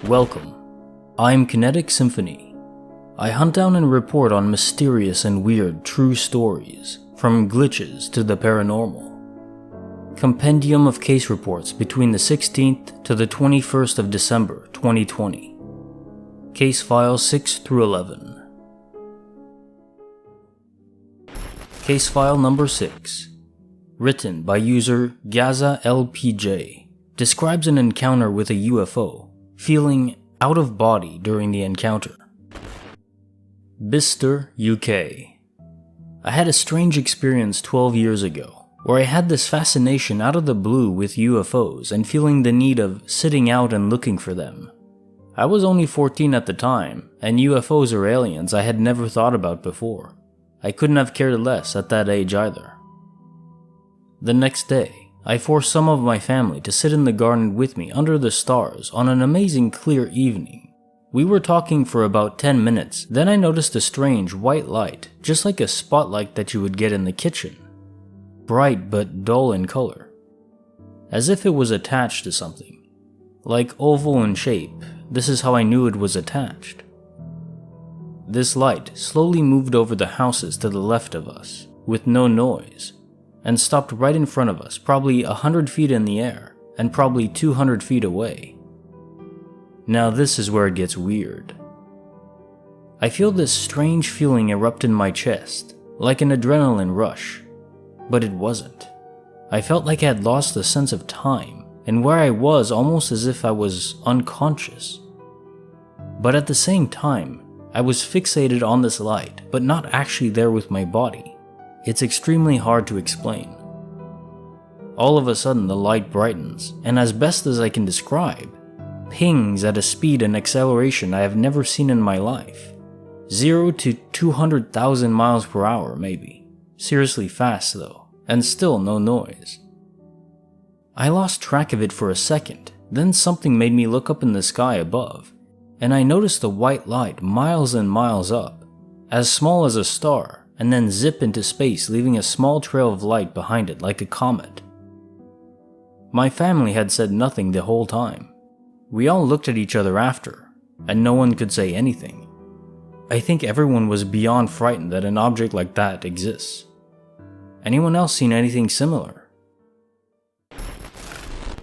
Welcome. I'm Kinetic Symphony. I hunt down and report on mysterious and weird true stories, from glitches to the paranormal. Compendium of case reports between the 16th to the 21st of December 2020. Case files 6 through 11. Case file number 6. Written by user Gaza LPJ. Describes an encounter with a UFO, feeling out of body during the encounter. Bicester, UK. I had a strange experience 12 years ago, where I had this fascination out of the blue with UFOs and feeling the need of sitting out and looking for them. I was only 14 at the time, and UFOs or aliens I had never thought about before. I couldn't have cared less at that age either. The next day, I forced some of my family to sit in the garden with me under the stars on an amazing clear evening. We were talking for about 10 minutes, then I noticed a strange white light, just like a spotlight that you would get in the kitchen. Bright but dull in color. As if it was attached to something. Like oval in shape, this is how I knew it was attached. This light slowly moved over the houses to the left of us, with no noise, and stopped right in front of us, probably 100 feet in the air, and probably 200 feet away. Now this is where it gets weird. I feel this strange feeling erupt in my chest, like an adrenaline rush, but it wasn't. I felt like I had lost the sense of time, and where I was almost as if I was unconscious. But at the same time, I was fixated on this light, but not actually there with my body. It's extremely hard to explain. All of a sudden the light brightens, and as best as I can describe, pings at a speed and acceleration I have never seen in my life. 0 to 200,000 miles per hour maybe. Seriously fast though, and still no noise. I lost track of it for a second, then something made me look up in the sky above, and I noticed the white light miles and miles up, as small as a star, and then zip into space, leaving a small trail of light behind it like a comet. My family had said nothing the whole time. We all looked at each other after, and no one could say anything. I think everyone was beyond frightened that an object like that exists. Anyone else seen anything similar?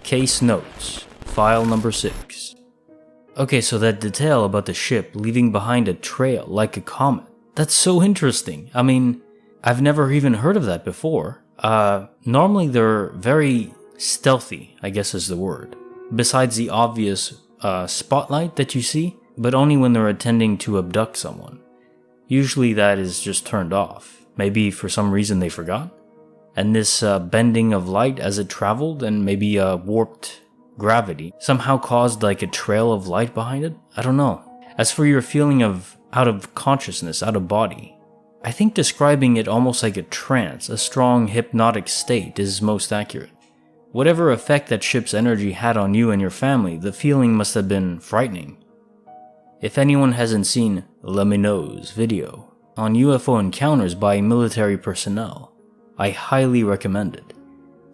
Case notes, file number 6. Okay, so that detail about the ship leaving behind a trail like a comet, that's so interesting. I mean, I've never even heard of that before. Normally they're very stealthy, I guess is the word. Besides the obvious spotlight that you see, but only when they're attempting to abduct someone. Usually that is just turned off. Maybe for some reason they forgot. And this bending of light as it traveled and maybe warped gravity somehow caused like a trail of light behind it? I don't know. As for your feeling of out of consciousness, out of body, I think describing it almost like a trance, a strong hypnotic state, is most accurate. Whatever effect that ship's energy had on you and your family, the feeling must have been frightening. If anyone hasn't seen Let Me Know's video on UFO encounters by military personnel, I highly recommend it.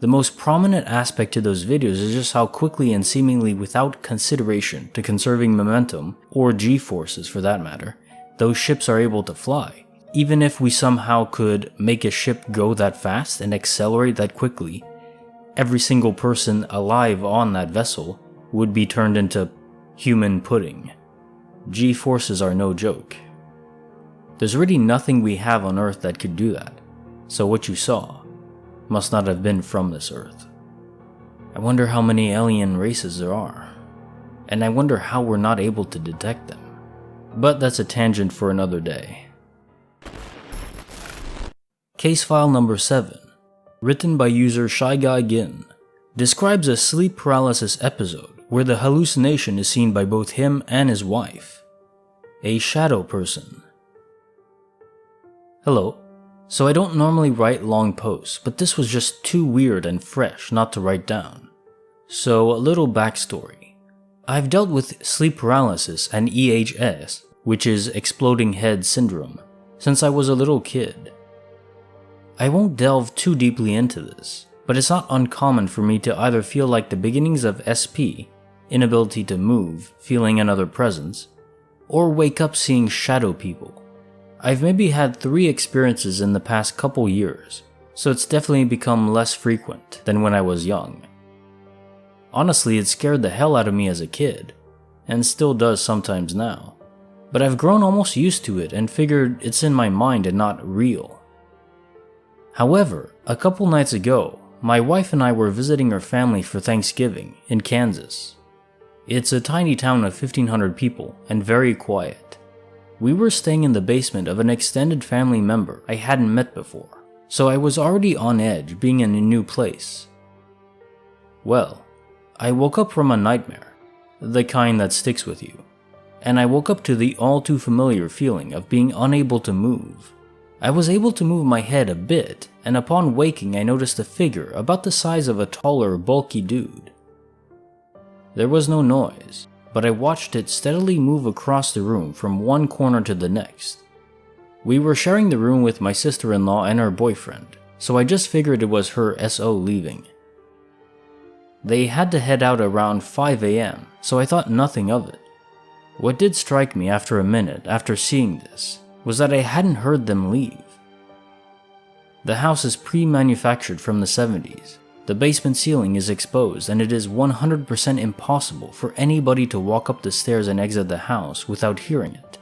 The most prominent aspect to those videos is just how quickly and seemingly without consideration to conserving momentum, or G-forces for that matter, those ships are able to fly. Even if we somehow could make a ship go that fast and accelerate that quickly, every single person alive on that vessel would be turned into human pudding. G-forces are no joke. There's really nothing we have on Earth that could do that, so what you saw must not have been from this Earth. I wonder how many alien races there are, and I wonder how we're not able to detect them. But that's a tangent for another day. Case file number 7, written by user Shy Guy Gin, describes a sleep paralysis episode where the hallucination is seen by both him and his wife, a shadow person. Hello. So I don't normally write long posts, but this was just too weird and fresh not to write down. So a little backstory. I've dealt with sleep paralysis and EHS, which is exploding head syndrome, since I was a little kid. I won't delve too deeply into this, but it's not uncommon for me to either feel like the beginnings of SP inability to move, feeling another presence, or wake up seeing shadow people. I've maybe had 3 experiences in the past couple years, so it's definitely become less frequent than when I was young. Honestly, it scared the hell out of me as a kid, and still does sometimes now, but I've grown almost used to it and figured it's in my mind and not real. However, a couple nights ago, my wife and I were visiting her family for Thanksgiving in Kansas. It's a tiny town of 1,500 people and very quiet. We were staying in the basement of an extended family member I hadn't met before, so I was already on edge being in a new place. Well, I woke up from a nightmare, the kind that sticks with you, and I woke up to the all too familiar feeling of being unable to move. I was able to move my head a bit, and upon waking I noticed a figure about the size of a taller, bulky dude. There was no noise, but I watched it steadily move across the room from one corner to the next. We were sharing the room with my sister-in-law and her boyfriend, so I just figured it was her SO leaving. They had to head out around 5 AM, so I thought nothing of it. What did strike me after a minute after seeing this was that I hadn't heard them leave. The house is pre-manufactured from the 70s. The basement ceiling is exposed and it is 100% impossible for anybody to walk up the stairs and exit the house without hearing it.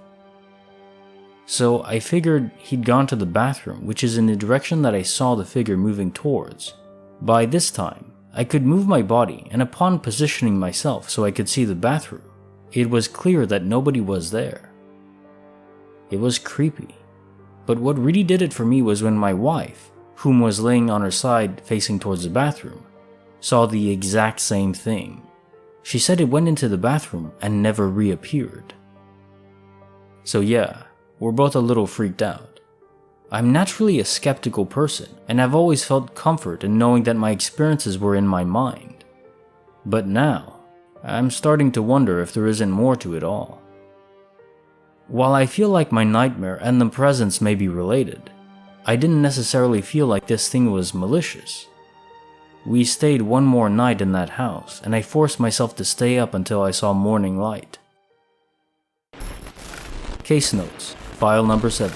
So I figured he'd gone to the bathroom, which is in the direction that I saw the figure moving towards. By this time, I could move my body, and upon positioning myself so I could see the bathroom, it was clear that nobody was there. It was creepy, but what really did it for me was when my wife, whom was laying on her side facing towards the bathroom, saw the exact same thing. She said it went into the bathroom and never reappeared. So yeah, we're both a little freaked out. I'm naturally a skeptical person, and I've always felt comfort in knowing that my experiences were in my mind. But now, I'm starting to wonder if there isn't more to it all. While I feel like my nightmare and the presence may be related, I didn't necessarily feel like this thing was malicious. We stayed one more night in that house, and I forced myself to stay up until I saw morning light. Case notes, file number 7.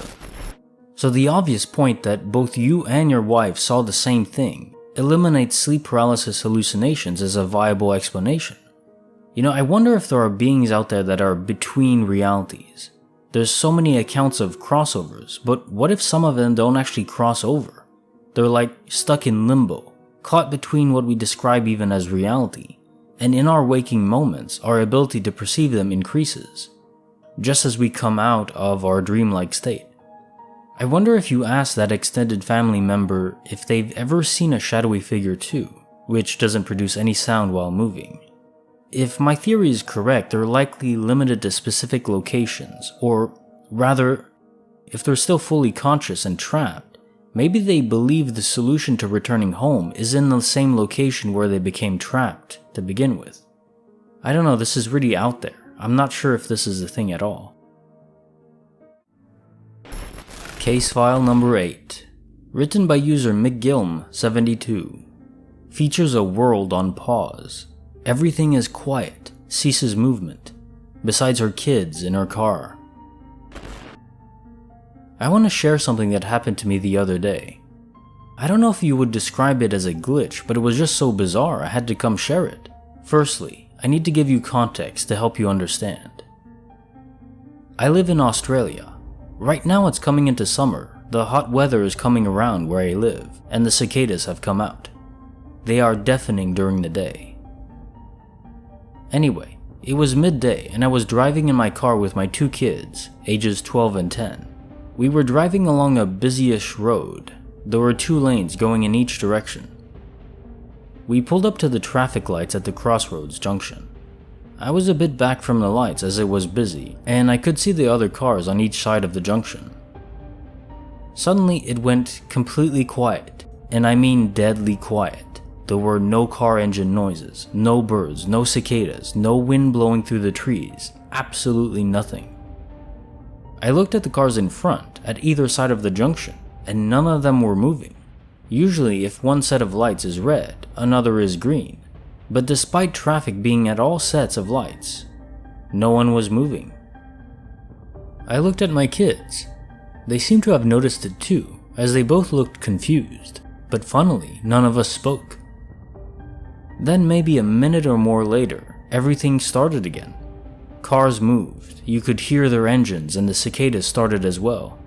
So the obvious point that both you and your wife saw the same thing eliminates sleep paralysis hallucinations as a viable explanation. I wonder if there are beings out there that are between realities. There's so many accounts of crossovers, but what if some of them don't actually cross over? They're like stuck in limbo, caught between what we describe even as reality, and in our waking moments, our ability to perceive them increases, just as we come out of our dreamlike state. I wonder if you ask that extended family member if they've ever seen a shadowy figure too, which doesn't produce any sound while moving. If my theory is correct, they're likely limited to specific locations, or rather, if they're still fully conscious and trapped, maybe they believe the solution to returning home is in the same location where they became trapped to begin with. I don't know, this is really out there. I'm not sure if this is a thing at all. Case file number 8. Written by user McGilm72. Features a world on pause. Everything is quiet, ceases movement, besides her kids in her car. I want to share something that happened to me the other day. I don't know if you would describe it as a glitch, but it was just so bizarre I had to come share it. Firstly, I need to give you context to help you understand. I live in Australia. Right now it's coming into summer, the hot weather is coming around where I live, and the cicadas have come out. They are deafening during the day. Anyway, it was midday and I was driving in my car with my 2 kids, ages 12 and 10. We were driving along a busy-ish road. There were 2 lanes going in each direction. We pulled up to the traffic lights at the crossroads junction. I was a bit back from the lights as it was busy, and I could see the other cars on each side of the junction. Suddenly it went completely quiet, and I mean deadly quiet. There were no car engine noises, no birds, no cicadas, no wind blowing through the trees, absolutely nothing. I looked at the cars in front, at either side of the junction, and none of them were moving. Usually if one set of lights is red, another is green. but despite traffic being at all sets of lights, no one was moving. I looked at my kids. They seemed to have noticed it too, as they both looked confused, but funnily, none of us spoke. Then maybe a minute or more later, everything started again. Cars moved, you could hear their engines, and the cicadas started as well.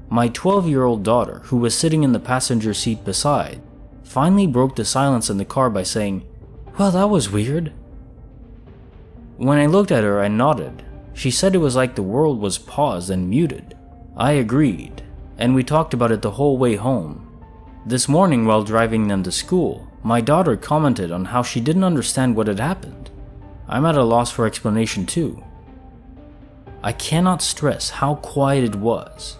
My 12-year-old daughter, who was sitting in the passenger seat beside, finally broke the silence in the car by saying, "Well, that was weird." When I looked at her, I nodded. She said it was like the world was paused and muted. I agreed, and we talked about it the whole way home. This morning, while driving them to school, my daughter commented on how she didn't understand what had happened. I'm at a loss for explanation too. I cannot stress how quiet it was.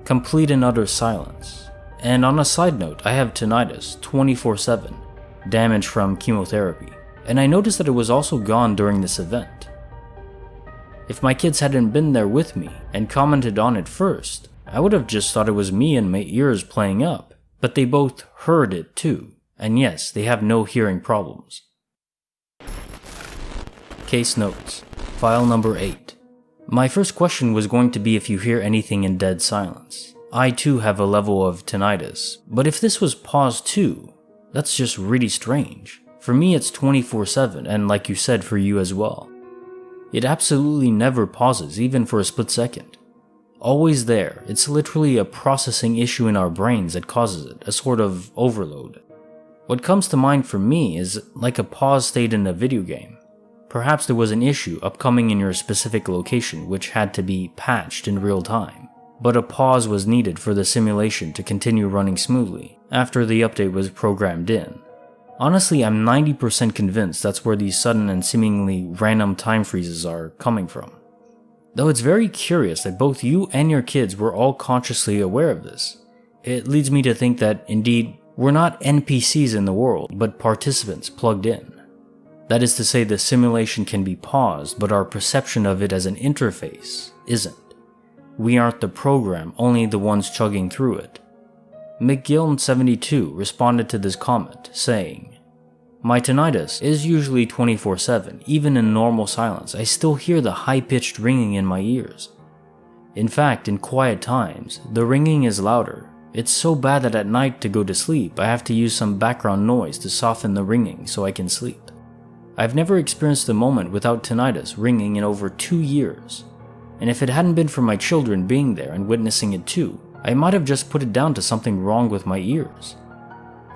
Complete and utter silence. And on a side note, I have tinnitus 24/7, damage from chemotherapy, and I noticed that it was also gone during this event. If my kids hadn't been there with me and commented on it first, I would have just thought it was me and my ears playing up, but they both heard it too, and yes, they have no hearing problems. Case notes, file number 8. My first question was going to be if you hear anything in dead silence. I too have a level of tinnitus, but if this was paused too, that's just really strange. For me it's 24/7, and like you said, for you as well. It absolutely never pauses, even for a split second. Always there, it's literally a processing issue in our brains that causes it, a sort of overload. What comes to mind for me is like a pause state in a video game. Perhaps there was an issue upcoming in your specific location which had to be patched in real time, but a pause was needed for the simulation to continue running smoothly after the update was programmed in. Honestly, I'm 90% convinced that's where these sudden and seemingly random time freezes are coming from. Though it's very curious that both you and your kids were all consciously aware of this. It leads me to think that, indeed, we're not NPCs in the world, but participants plugged in. That is to say, the simulation can be paused, but our perception of it as an interface isn't. We aren't the program, only the ones chugging through it. McGiln72 responded to this comment, saying, "My tinnitus is usually 24/7, even in normal silence. I still hear the high-pitched ringing in my ears. In fact, in quiet times, the ringing is louder. It's so bad that at night to go to sleep, I have to use some background noise to soften the ringing so I can sleep. I've never experienced a moment without tinnitus ringing in over 2 years. And if it hadn't been for my children being there and witnessing it too, I might have just put it down to something wrong with my ears.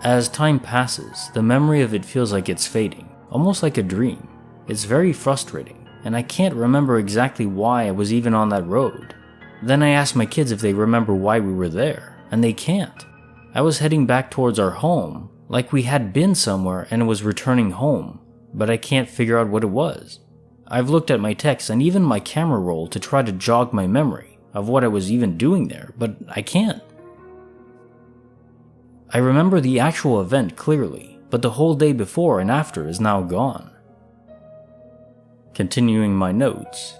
As time passes, the memory of it feels like it's fading, almost like a dream. It's very frustrating, and I can't remember exactly why I was even on that road. Then I asked my kids if they remember why we were there, and they can't. I was heading back towards our home, like we had been somewhere and was returning home, but I can't figure out what it was. I've looked at my texts and even my camera roll to try to jog my memory of what I was even doing there, but I can't. I remember the actual event clearly, but the whole day before and after is now gone." Continuing my notes.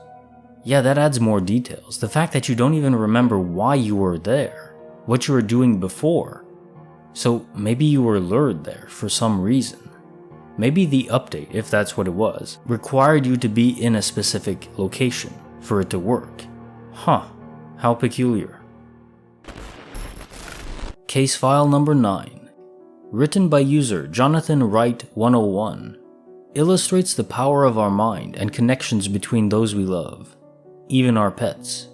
Yeah, that adds more details. The fact that you don't even remember why you were there, what you were doing before. So maybe you were lured there for some reason. Maybe the update, if that's what it was, required you to be in a specific location for it to work. Huh, how peculiar. Case file number 9, written by user Jonathan Wright 101, illustrates the power of our mind and connections between those we love, even our pets.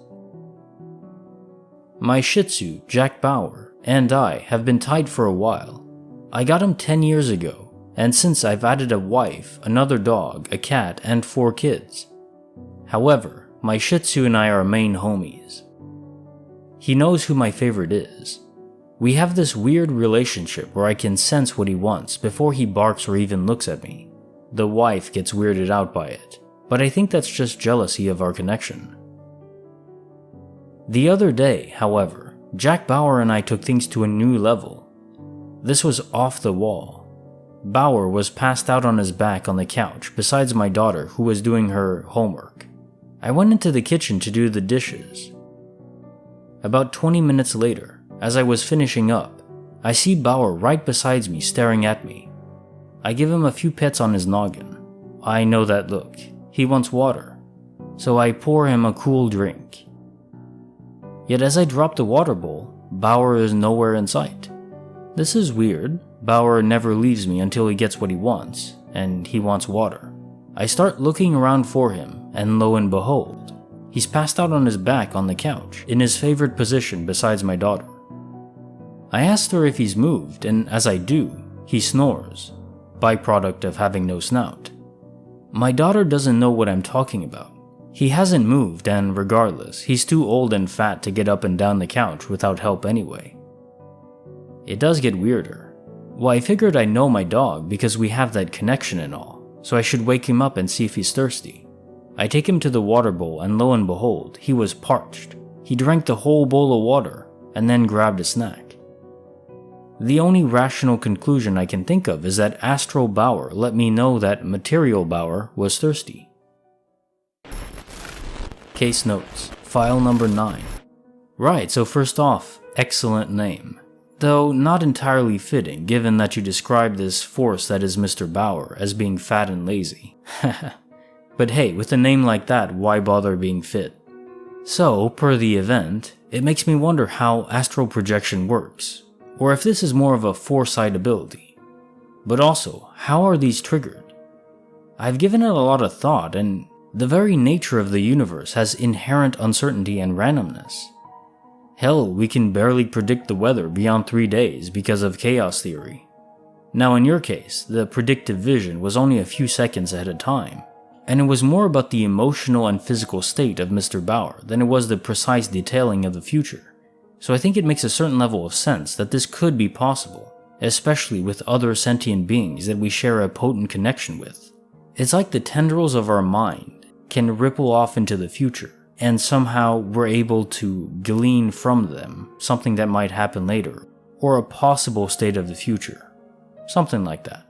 My Shih Tzu, Jack Bauer, and I have been tied for a while. I got him 10 years ago, and since I've added a wife, another dog, a cat, and 4 kids. However, my Shih Tzu and I are main homies. He knows who my favorite is. We have this weird relationship where I can sense what he wants before he barks or even looks at me. The wife gets weirded out by it, but I think that's just jealousy of our connection. The other day, however, Jack Bauer and I took things to a new level. This was off the wall. Bauer was passed out on his back on the couch besides my daughter, who was doing her homework. I went into the kitchen to do the dishes. About 20 minutes later, as I was finishing up, I see Bauer right beside me staring at me. I give him a few pets on his noggin. I know that look. He wants water. So I pour him a cool drink. Yet as I drop the water bowl, Bauer is nowhere in sight. This is weird. Bauer never leaves me until he gets what he wants, and he wants water. I start looking around for him, and lo and behold, he's passed out on his back on the couch, in his favorite position besides my daughter. I asked her if he's moved, and as I do, he snores, byproduct of having no snout. My daughter doesn't know what I'm talking about. He hasn't moved, and regardless, he's too old and fat to get up and down the couch without help anyway. It does get weirder. Well, I figured I know my dog because we have that connection and all, so I should wake him up and see if he's thirsty. I take him to the water bowl, and lo and behold, he was parched. He drank the whole bowl of water, and then grabbed a snack. The only rational conclusion I can think of is that Astral Bauer let me know that Material Bauer was thirsty. Case notes, file number 9. Right, so first off, excellent name. Though not entirely fitting given that you describe this force that is Mr. Bauer as being fat and lazy. But hey, with a name like that, why bother being fit? So, per the event, it makes me wonder how astral projection works, or if this is more of a foresight ability. But also, how are these triggered? I've given it a lot of thought, and the very nature of the universe has inherent uncertainty and randomness. Hell, we can barely predict the weather beyond 3 days because of chaos theory. Now in your case, the predictive vision was only a few seconds ahead of time, and it was more about the emotional and physical state of Mr. Bauer than it was the precise detailing of the future. So I think it makes a certain level of sense that this could be possible, especially with other sentient beings that we share a potent connection with. It's like the tendrils of our mind can ripple off into the future, and somehow we're able to glean from them something that might happen later, or a possible state of the future. Something like that.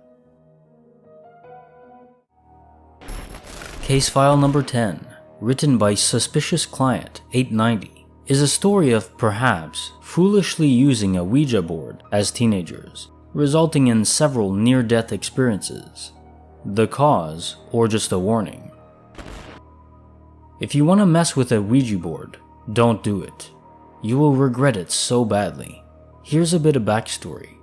Case file number 10, written by Suspicious Client 890, is a story of perhaps foolishly using a Ouija board as teenagers, resulting in several near-death experiences. The cause, or just a warning. If you want to mess with a Ouija board, don't do it. You will regret it so badly. Here's a bit of backstory.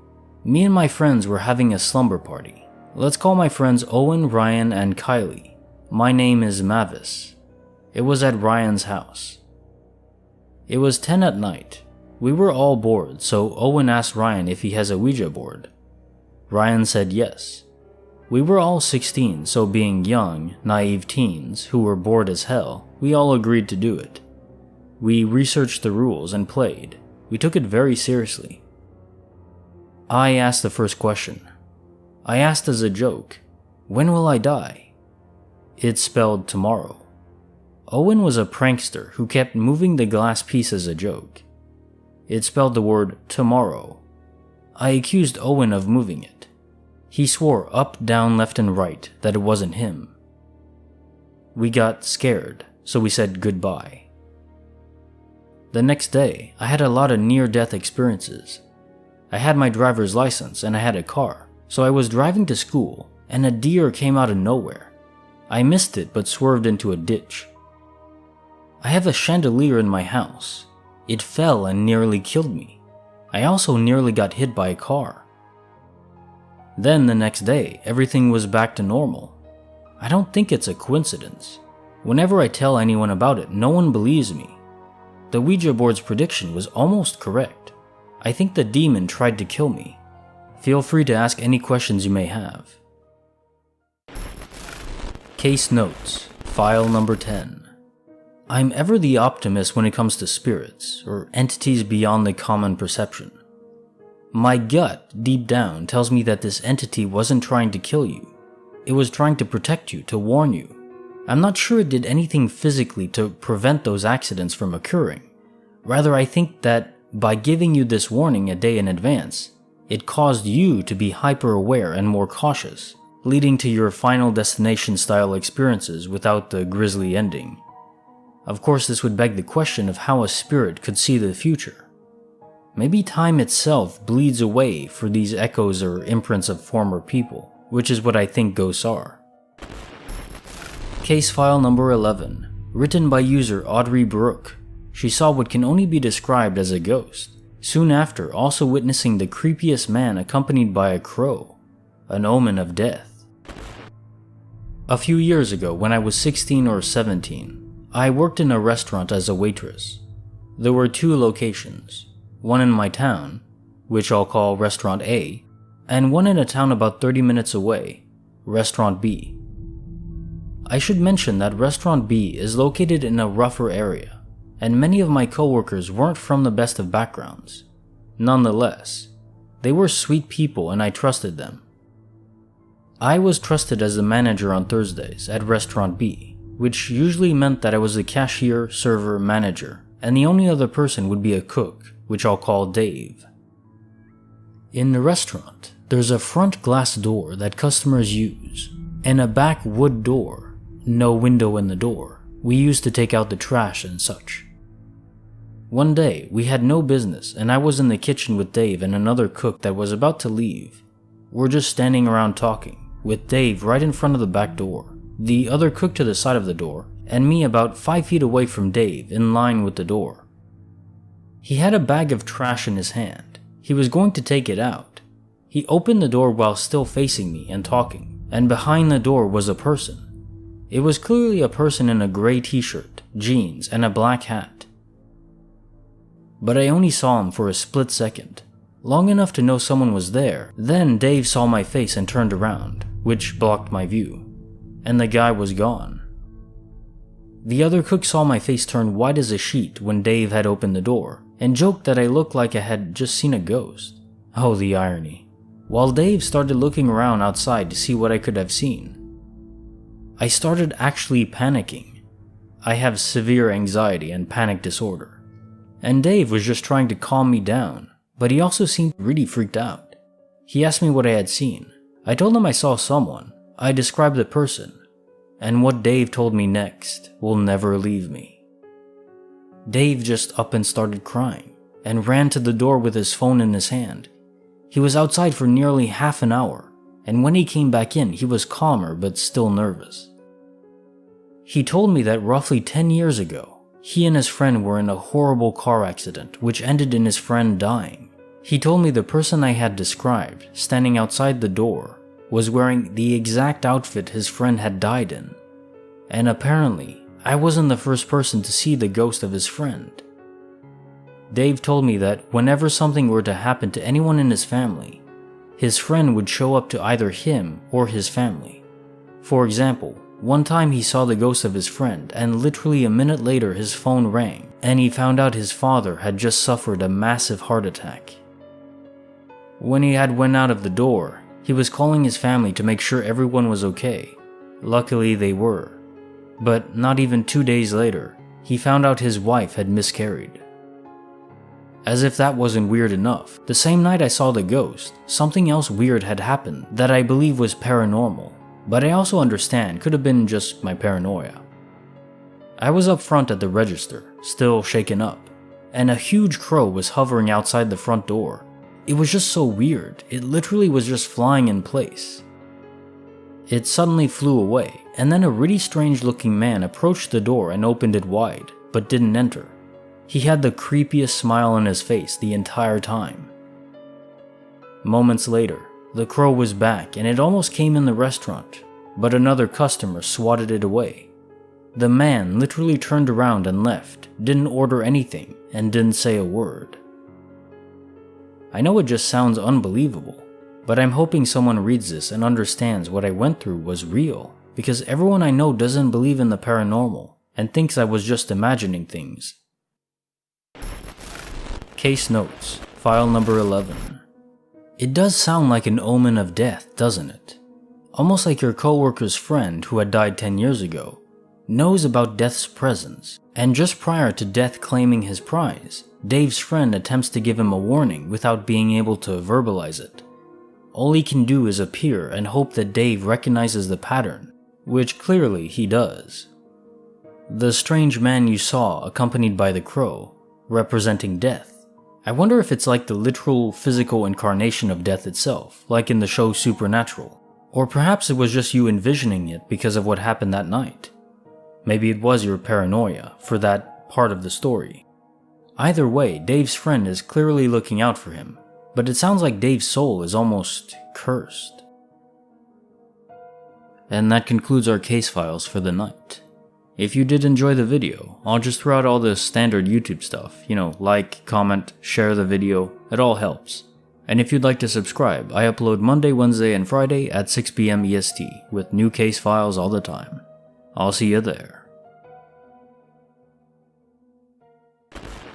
Me and my friends were having a slumber party. Let's call my friends Owen, Ryan, and Kylie. My name is Mavis. It was at Ryan's house. It was 10 at night. We were all bored, so Owen asked Ryan if he has a Ouija board. Ryan said yes. We were all 16, so being young, naive teens who were bored as hell, we all agreed to do it. We researched the rules and played. We took it very seriously. I asked the first question. I asked as a joke, "When will I die?" It spelled tomorrow. Owen was a prankster who kept moving the glass piece as a joke. It spelled the word tomorrow. I accused Owen of moving it. He swore up, down, left, and right that it wasn't him. We got scared, so we said goodbye. The next day, I had a lot of near-death experiences. I had my driver's license and I had a car, so I was driving to school and a deer came out of nowhere. I missed it but swerved into a ditch. I have a chandelier in my house. It fell and nearly killed me. I also nearly got hit by a car. Then the next day, everything was back to normal. I don't think it's a coincidence. Whenever I tell anyone about it, no one believes me. The Ouija board's prediction was almost correct. I think the demon tried to kill me. Feel free to ask any questions you may have. Case notes, file number 10. I'm ever the optimist when it comes to spirits, or entities beyond the common perception. My gut, deep down, tells me that this entity wasn't trying to kill you. It was trying to protect you, to warn you. I'm not sure it did anything physically to prevent those accidents from occurring. Rather, I think that by giving you this warning a day in advance, it caused you to be hyper-aware and more cautious, leading to your final destination-style experiences without the grisly ending. Of course, this would beg the question of how a spirit could see the future. Maybe time itself bleeds away for these echoes or imprints of former people, which is what I think ghosts are. Case file number 11, written by user Audrey Brooke. She saw what can only be described as a ghost, soon after also witnessing the creepiest man accompanied by a crow, an omen of death. A few years ago, when I was 16 or 17, I worked in a restaurant as a waitress. There were 2 locations, one in my town, which I'll call Restaurant A, and one in a town about 30 minutes away, Restaurant B. I should mention that Restaurant B is located in a rougher area, and many of my coworkers weren't from the best of backgrounds. Nonetheless, they were sweet people and I trusted them. I was trusted as the manager on Thursdays at Restaurant B, which usually meant that I was the cashier, server, manager, and the only other person would be a cook, which I'll call Dave. In the restaurant, there's a front glass door that customers use, and a back wood door, no window in the door, we use to take out the trash and such. One day, we had no business and I was in the kitchen with Dave and another cook that was about to leave. We're just standing around talking, with Dave right in front of the back door, the other cook to the side of the door, and me about 5 feet away from Dave in line with the door. He had a bag of trash in his hand. He was going to take it out. He opened the door while still facing me and talking, and behind the door was a person. It was clearly a person in a gray t-shirt, jeans, and a black hat. But I only saw him for a split second, long enough to know someone was there. Then Dave saw my face and turned around, which blocked my view, and the guy was gone. The other cook saw my face turn white as a sheet when Dave had opened the door, and joked that I looked like I had just seen a ghost. Oh, the irony. While Dave started looking around outside to see what I could have seen, I started actually panicking. I have severe anxiety and panic disorder, and Dave was just trying to calm me down, but he also seemed really freaked out. He asked me what I had seen. I told him I saw someone. I described the person, and what Dave told me next will never leave me. Dave just up and started crying, and ran to the door with his phone in his hand. He was outside for nearly half an hour, and when he came back in, he was calmer but still nervous. He told me that roughly 10 years ago, he and his friend were in a horrible car accident which ended in his friend dying. He told me the person I had described, standing outside the door, was wearing the exact outfit his friend had died in, and apparently, I wasn't the first person to see the ghost of his friend. Dave told me that whenever something were to happen to anyone in his family, his friend would show up to either him or his family. For example, one time he saw the ghost of his friend and literally a minute later his phone rang and he found out his father had just suffered a massive heart attack. When he had went out of the door, he was calling his family to make sure everyone was okay. Luckily they were. But not even 2 days later, he found out his wife had miscarried. As if that wasn't weird enough, the same night I saw the ghost, something else weird had happened that I believe was paranormal, but I also understand could have been just my paranoia. I was up front at the register, still shaken up, and a huge crow was hovering outside the front door. It was just so weird, it literally was just flying in place. It suddenly flew away, and then a really strange looking man approached the door and opened it wide, but didn't enter. He had the creepiest smile on his face the entire time. Moments later, the crow was back and it almost came in the restaurant, but another customer swatted it away. The man literally turned around and left, didn't order anything, and didn't say a word. I know it just sounds unbelievable, but I'm hoping someone reads this and understands what I went through was real, because everyone I know doesn't believe in the paranormal and thinks I was just imagining things. Case notes, file number 11. It does sound like an omen of death, doesn't it? Almost like your coworker's friend who had died 10 years ago knows about death's presence, and just prior to death claiming his prize, Dave's friend attempts to give him a warning without being able to verbalize it. All he can do is appear and hope that Dave recognizes the pattern, which clearly he does. The strange man you saw accompanied by the crow, representing death. I wonder if it's like the literal physical incarnation of death itself, like in the show Supernatural, Or perhaps it was just you envisioning it because of what happened that night. Maybe it was your paranoia for that part of the story. Either way, Dave's friend is clearly looking out for him, but it sounds like Dave's soul is almost cursed. And that concludes our case files for the night. If you did enjoy the video, I'll just throw out all the standard YouTube stuff, like, comment, share the video, it all helps. And if you'd like to subscribe, I upload Monday, Wednesday, and Friday at 6 p.m. EST with new case files all the time. I'll see you there.